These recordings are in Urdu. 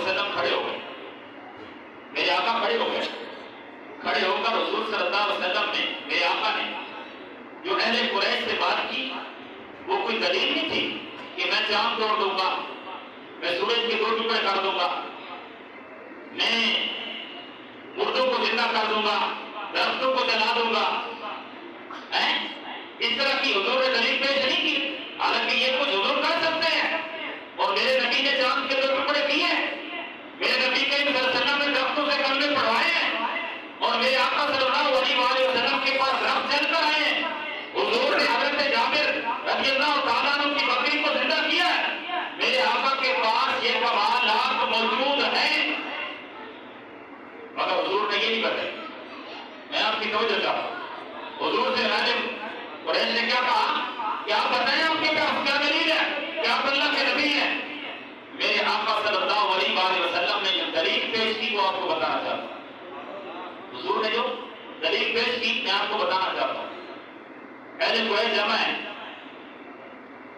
وسلم کھڑے ہو گئے، میرے آقا کھڑے ہو گئے، کھڑے ہو کر حضور صلی اللہ علیہ وسلم نے، میرے آقا نے جو اہل قریش سے بات کی وہ کوئی دلیل نہیں تھی کہ میں چاند توڑ دوں گا، میں سورج کے 2 ٹکڑے کر دوں گا، میں مردوں کو زندہ کر دوں گا، درختوں کو جلا دوں گا، اس طرح کی حضور نے دلیل پیش نہیں کی۔ حالانکہ یہ کچھ حضور کر سکتے ہیں، اور میرے نبی نے چاند کے 2 ٹکڑے کیے ہیں، میرے نبی کریم صلی اللہ علیہ وسلم نے درختوں سے کلمے پڑھوائے ہیں، اور میرے آقا صلی اللہ علیہ وسلم کے پاس درخت چل کر آئے ہیں۔ حضور نے حضرت جابر رضی اللہ تعالیٰ عنہ کی بکری کو زندہ کیا ہے، میرے آقا کے پاس یہ کمالات موجود ہیں، مگر حضور نے یہ نہیں بتایا۔ میں آپ کی توجہ چاہتا ہوں، حضور سے راجب قریش نے کیا کہا کہ آپ بتائیں آپ کے پاس کیا دلیل ہے کہ آپ اللہ کے نبی ہیں۔ میرے آقا صلی اللہ علیہ وسلم نے جو دلیل پیش کی وہ آپ کو بتانا چاہتا ہوں۔ حضور نے جو دلیل پیش کی میں آپ کو بتانا چاہتا ہوں۔ اہل قریش جمع ہے،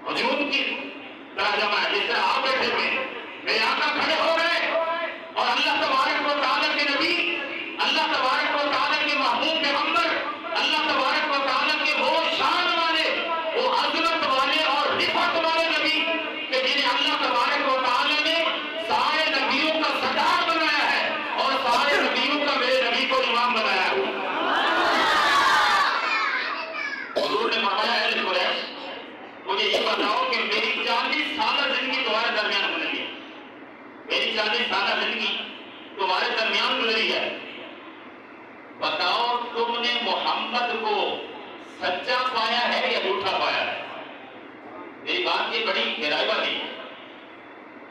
ہجوم کی طرح جمع ہے، جس طرح آپ بیٹھے ہوئے، میرے آقا کھڑے ہو گئے اور اللہ تبارک و تعالیٰ کے نبی، اللہ تبارک و تعالیٰ کے محبوب پیغمبر، اللہ تبارک و تعالیٰ کے وہ شان والے، وہ عظمت والے اور رفعت والے نبی کہ جنہیں اللہ تبارک و تعالیٰ نے سارے نبیوں کا سردار بنایا ہے اور سارے نبیوں کا میرے نبی کو امام بنایا ہے۔ حضور نے فرمایا اہل قریش مجھے یہ بتاؤ کہ میری 40 سالہ زندگی تمہارے درمیان گزری ہے، میری 40 سالہ زندگی تمہارے درمیان گزری ہے، بتاؤ تم نے محمد کو سچا پایا ہے یا جھوٹا پایا ہے؟ میری بات یہ بڑی گہرائی والی ہے،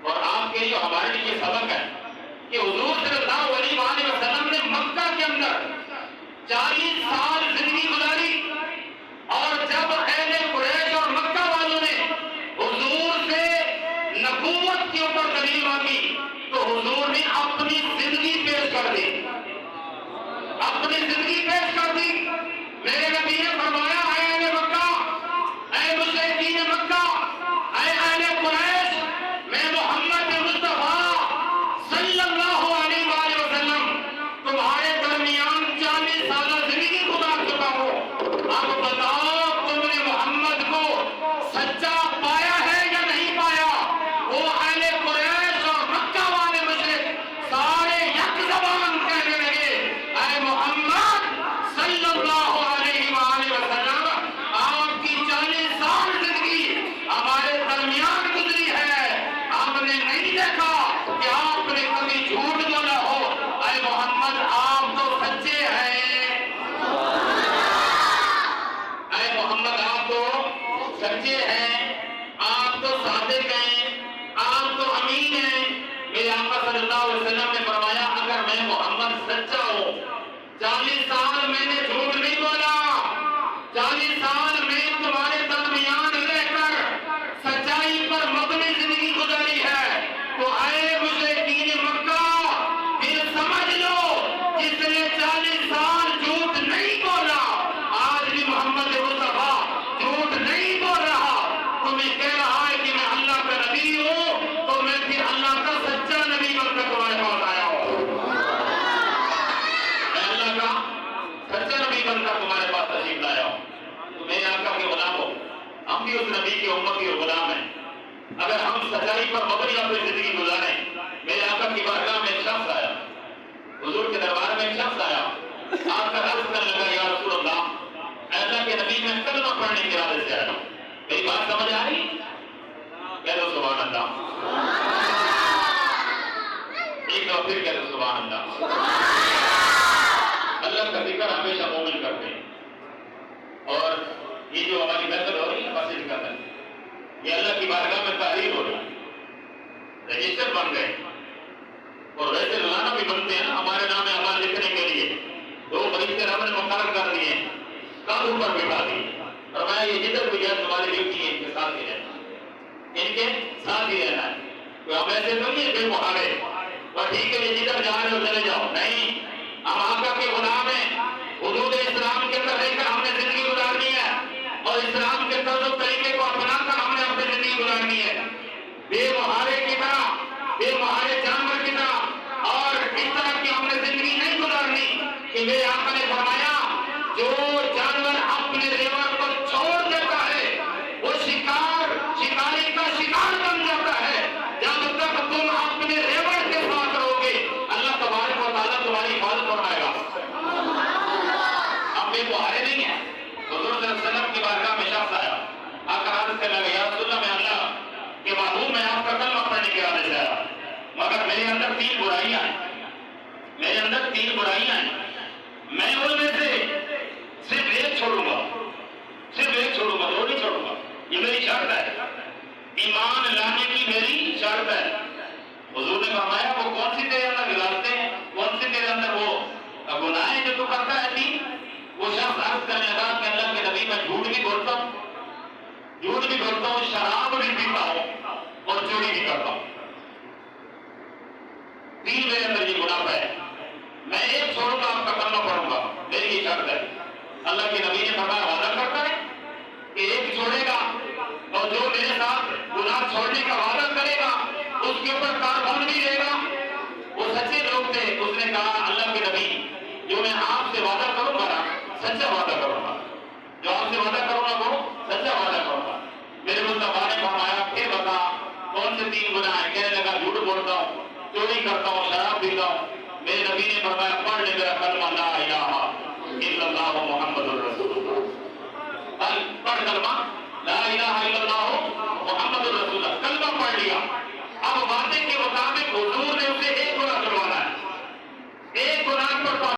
اور آپ کے لیے ہمارے لیے یہ سبق ہے کہ حضور صلی اللہ علیہ وسلم نے مکہ کے اندر 40 سال زندگی گزاری، اور جب اہل قریش اور مکہ والوں نے حضور سے نبوت کے اوپر دلیل مانگی تو حضور نے اپنی زندگی پیش کر دی، اپنی زندگی پیش کر دی۔ میرے نبی نے فرمایا اے اہل مکہ، اے مشرکین مکہ، اے اہل قریش، میں محمد مصطفیٰ صلی اللہ علیہ وآلہ وسلم تمہارے درمیان 40 سالہ زندگی گزار چکا ہوں، اب بتاؤ تم نے محمد کو سچا پایا ہے یا نہیں پایا؟ وہ اہل قریش اور مکہ والے مشرک سارے یک زبان کہنے لگے اے محمد صلی اللہ علیہ وآلہ وسلم، آپ کی 40 سال زندگی ہمارے درمیان گزری ہے، ہم نے نہیں دیکھا کہ آپ نے کبھی جھوٹ بولا ہو، اے محمد آپ تو سچے ہیں، اے محمد آپ تو سچے ہیں، آپ تو صادق ہیں، آپ تو امین ہیں۔ میرے آقا صلی اللہ علیہ وسلم نے فرمایا اگر میں محمد سچا ہوں، 40 سال میں نے جھوٹ نہیں بولا، 40 سال میں تمہارے درمیان رہ کر سچائی پر مبنی زندگی گزاری ہے، تو اے مشرکین مکہ پھر سمجھ لو جس نے 40 سال جھوٹ نہیں بولا آج بھی محمد مصطفیٰ جھوٹ نہیں بول رہا، تمہیں کہہ رہا ہے کہ میں اللہ کا نبی ہوں، تو میں پھر اللہ کا سچا نبی بن کر تمہارے پاس آیا ہوں، میں اللہ کا سچا نبی بن کر تمہارے پاس تشریف لایا ہوں۔ تو میرے آقا کے غلام ہو، ہم بھی اس نبی کی امتی اور غلام ہیں، اگر ہم سچائی پر مبنی اپنی زندگی گزاریں۔ میرے آقا کی بارگاہ میں ایک شخص آیا، حضور کے دربار میں ایک شخص آیا، آ کر عرض کرنے لگا یا رسول اللہ، اے اللہ کے نبی میں کلمہ پڑھنے کے ارادے سے آیا ہوں، میری بات سمجھ آ رہی؟ کہہ دو سبحان اللہ، ایک دفعہ پھر کہہ دو سبحان اللہ۔ اللہ کا ذکر ہمیشہ مومن کرتے ہیں، اور یہ جو ہماری محفل ہو رہی ہے مسجد کا ہے، یہ اللہ کی بارگاہ میں تحریر ہو رہی ہے، رجسٹر بن گئے، اور ویسے روزانہ بھی بنتے ہیں نا، ہمارے نام اعمال لکھنے کے لیے 2 فرشتے رب نے مقرر کر دیے ہیں، کاندھوں پر بٹھا دیے، اور میں یہ جدھر بھی جائے تمہاری ڈیوٹی ہے ان کے ساتھ ہی رہنا، ان کے ساتھ ہی رہنا ہے، تو ہم ایسے تو نہیں بے محارے اور ٹھیک ہے یہ جدھر جا رہے ہو چلے جاؤ، نہیں، ہم آقا کے غلام ہیں، حدود اسلام کے اندر رہ کر ہم نے زندگی گزارنی ہے، اور اسلام کے طرز و طریقے کو اپنا کر ہم نے اپنی زندگی گزارنی ہے، بے محارے کی طرح، بے محارے جانور کی میرے اندر 3 برائیاں ہیں، میرے اندر 3 برائیاں ہیں، میں ان میں سے صرف ایک چھوڑوں گا، صرف ایک چھوڑوں گا، 2 نہیں چھوڑوں گا، یہ میری شرط ہے، ایمان لانے کی میری شرط ہے۔ حضور نے فرمایا وہ کون سی تیرے اندر گزارتے ہیں، کون سی تیرے اندر وہ گناہ جو تو کرتا ہے تھی؟ وہ شخص عرض کرنے لگا کہ اللہ کے نبی میں جھوٹ بھی بولتا ہوں، جھوٹ بھی بولتا ہوں، شراب بھی پیتا ہوں اور چوری بھی کرتا ہوں، 3 میرے اندر یہ گناہ ہے، میں ایک چھوڑوں گا، آپ کا کلمہ پڑھوں گا، میری یہ شرط ہے۔ اللہ کے نبی نے فرمایا وعدہ کرتا ہے کہ ایک چھوڑے گا اور جو میرے ساتھ گناہ چھوڑنے کا وعدہ کرے گا اس کے اوپر کاربن بھی دے گا۔ وہ سچے لوگ تھے، اس نے کہا اللہ کے نبی جو میں آپ سے وعدہ کروں گا نا سچا وعدہ کروں گا، جو آپ سے وعدہ کروں گا وہ سچا وعدہ کروں گا۔ میرے مصطفیٰ نے فرمایا پھر بتا کون سے 3 گناہ ہیں؟ کہنے لگا جھوٹ بولتا ہوں، چوری کرتا ہوں، شراب پیتا ہوں۔ میرے نبی نے فرمایا پڑھ لے میرا کلمہ لا الہ الا اللہ محمد الرسول اللہ، پڑھ کلمہ لا الہ الا اللہ محمد الرسول اللہ، کلمہ پڑھ لیا۔ اب وعدے کے مطابق حضور نے